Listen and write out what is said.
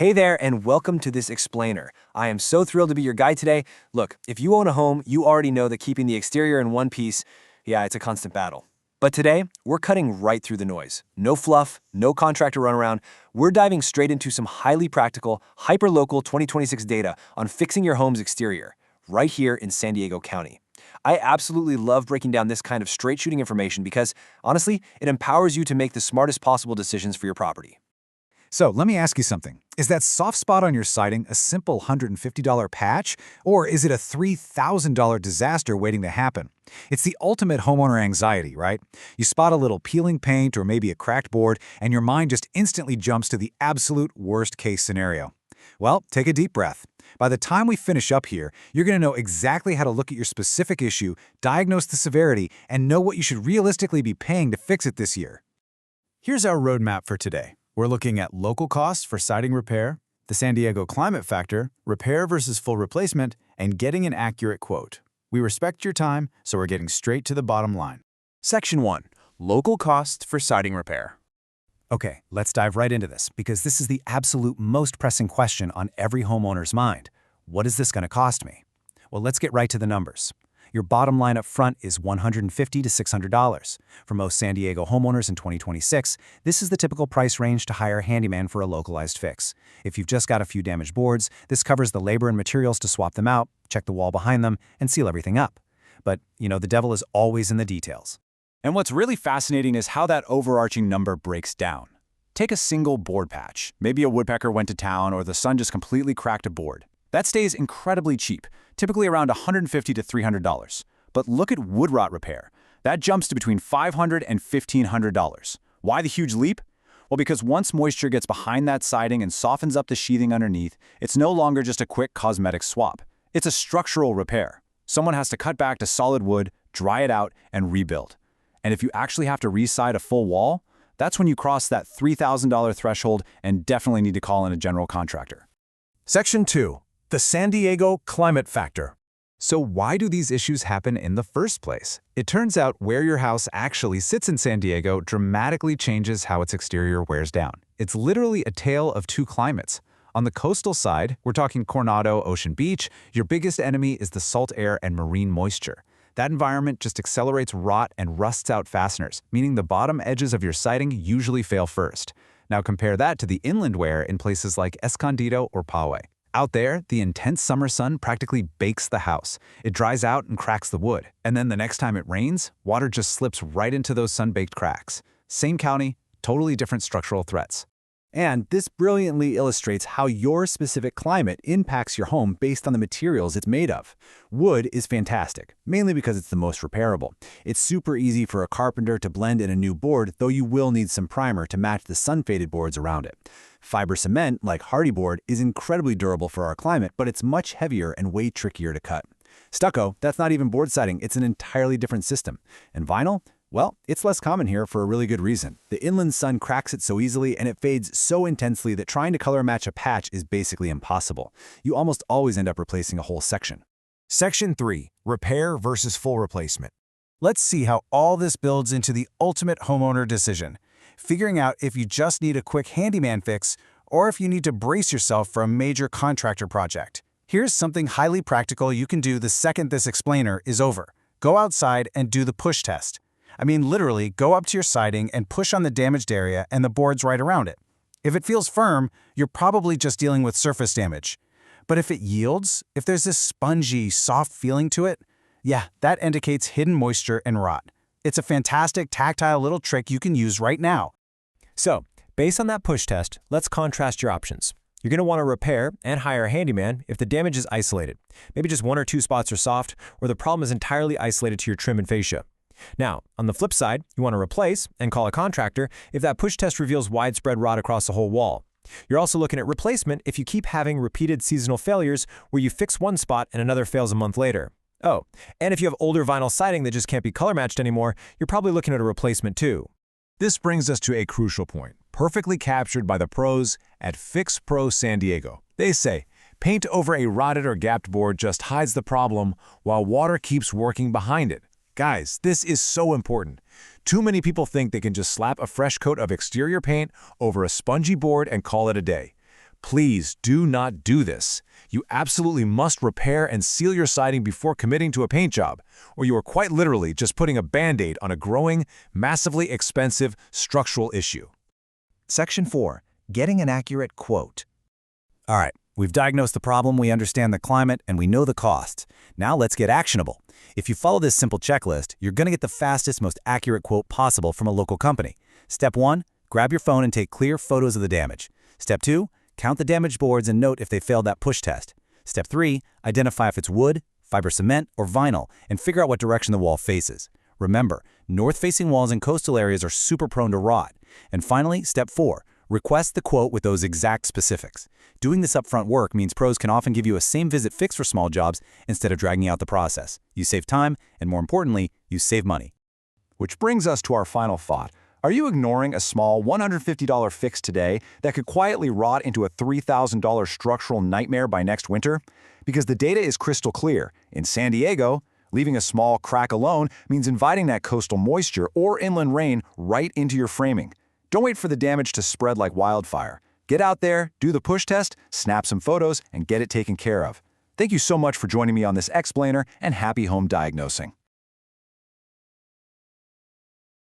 Hey there, and welcome to this explainer. I am so thrilled to be your guide today. Look, if you own a home, you already know that keeping the exterior in one piece, yeah, it's a constant battle. But today, we're cutting right through the noise. No fluff, no contractor runaround. We're diving straight into some highly practical, hyper-local 2026 data on fixing your home's exterior, right here in San Diego County. I absolutely love breaking down this kind of straight-shooting information because, honestly, it empowers you to make the smartest possible decisions for your property. So let me ask you something. Is that soft spot on your siding a simple $150 patch, or is it a $3,000 disaster waiting to happen? It's the ultimate homeowner anxiety, right? You spot a little peeling paint or maybe a cracked board, and your mind just instantly jumps to the absolute worst-case scenario. Well, take a deep breath. By the time we finish up here, you're going to know exactly how to look at your specific issue, diagnose the severity, and know what you should realistically be paying to fix it this year. Here's our roadmap for today. We're looking at local costs for siding repair, the San Diego climate factor, repair versus full replacement, and getting an accurate quote. We respect your time, so we're getting straight to the bottom line. Section 1. Local costs for siding repair. Okay, let's dive right into this, because this is the absolute most pressing question on every homeowner's mind. What is this going to cost me? Well, let's get right to the numbers. Your bottom line up front is $150 to $600. For most San Diego homeowners in 2026, this is the typical price range to hire a handyman for a localized fix. If you've just got a few damaged boards, this covers the labor and materials to swap them out, check the wall behind them, and seal everything up. But, the devil is always in the details. And what's really fascinating is how that overarching number breaks down. Take a single board patch. Maybe a woodpecker went to town or the sun just completely cracked a board. That stays incredibly cheap, typically around $150 to $300. But look at wood rot repair. That jumps to between $500 and $1,500. Why the huge leap? Well, because once moisture gets behind that siding and softens up the sheathing underneath, it's no longer just a quick cosmetic swap. It's a structural repair. Someone has to cut back to solid wood, dry it out, and rebuild. And if you actually have to re-side a full wall, that's when you cross that $3,000 threshold and definitely need to call in a general contractor. Section 2. The San Diego climate factor. So why do these issues happen in the first place? It turns out where your house actually sits in San Diego dramatically changes how its exterior wears down. It's literally a tale of two climates. On the coastal side, we're talking Coronado, Ocean Beach, your biggest enemy is the salt air and marine moisture. That environment just accelerates rot and rusts out fasteners, meaning the bottom edges of your siding usually fail first. Now compare that to the inland wear in places like Escondido or Poway. Out there, the intense summer sun practically bakes the house. It dries out and cracks the wood. And then the next time it rains, water just slips right into those sun-baked cracks. Same county, totally different structural threats. And this brilliantly illustrates how your specific climate impacts your home based on the materials it's made of. Wood is fantastic, mainly because it's the most repairable. It's super easy for a carpenter to blend in a new board, though you will need some primer to match the sun-faded boards around it. Fiber cement, like hardy board, is incredibly durable for our climate, but it's much heavier and way trickier to cut. Stucco, that's not even board siding, it's an entirely different system. And vinyl? Well, it's less common here for a really good reason. The inland sun cracks it so easily and it fades so intensely that trying to color match a patch is basically impossible. You almost always end up replacing a whole section. Section 3. Repair versus full replacement. Let's see how all this builds into the ultimate homeowner decision. Figuring out if you just need a quick handyman fix or if you need to brace yourself for a major contractor project. Here's something highly practical you can do the second this explainer is over. Go outside and do the push test. I mean, literally, go up to your siding and push on the damaged area and the boards right around it. If it feels firm, you're probably just dealing with surface damage. But if it yields, if there's this spongy, soft feeling to it, yeah, that indicates hidden moisture and rot. It's a fantastic tactile little trick you can use right now. So, based on that push test, let's contrast your options. You're going to want to repair and hire a handyman if the damage is isolated. Maybe just one or two spots are soft, or the problem is entirely isolated to your trim and fascia. Now, on the flip side, you want to replace and call a contractor if that push test reveals widespread rot across the whole wall. You're also looking at replacement if you keep having repeated seasonal failures where you fix one spot and another fails a month later. Oh, and if you have older vinyl siding that just can't be color matched anymore, you're probably looking at a replacement too. This brings us to a crucial point, perfectly captured by the pros at Fix Pro San Diego. They say, paint over a rotted or gapped board just hides the problem while water keeps working behind it. Guys, this is so important. Too many people think they can just slap a fresh coat of exterior paint over a spongy board and call it a day. Please do not do this. You absolutely must repair and seal your siding before committing to a paint job, or you are quite literally just putting a Band-Aid on a growing, massively expensive structural issue. Section 4. Getting an accurate quote. All right, we've diagnosed the problem, we understand the climate, and we know the costs. Now let's get actionable. If you follow this simple checklist, you're going to get the fastest, most accurate quote possible from a local company. Step 1, grab your phone and take clear photos of the damage. Step 2, count the damaged boards and note if they failed that push test. Step 3, identify if it's wood, fiber cement, or vinyl, and figure out what direction the wall faces. Remember, north-facing walls in coastal areas are super prone to rot. And finally, step 4, request the quote with those exact specifics. Doing this upfront work means pros can often give you a same-visit fix for small jobs instead of dragging out the process. You save time, and more importantly, you save money. Which brings us to our final thought. Are you ignoring a small $150 fix today that could quietly rot into a $3,000 structural nightmare by next winter? Because the data is crystal clear. In San Diego, leaving a small crack alone means inviting that coastal moisture or inland rain right into your framing. Don't wait for the damage to spread like wildfire. Get out there, do the push test, snap some photos, and get it taken care of. Thank you so much for joining me on this explainer, and happy home diagnosing.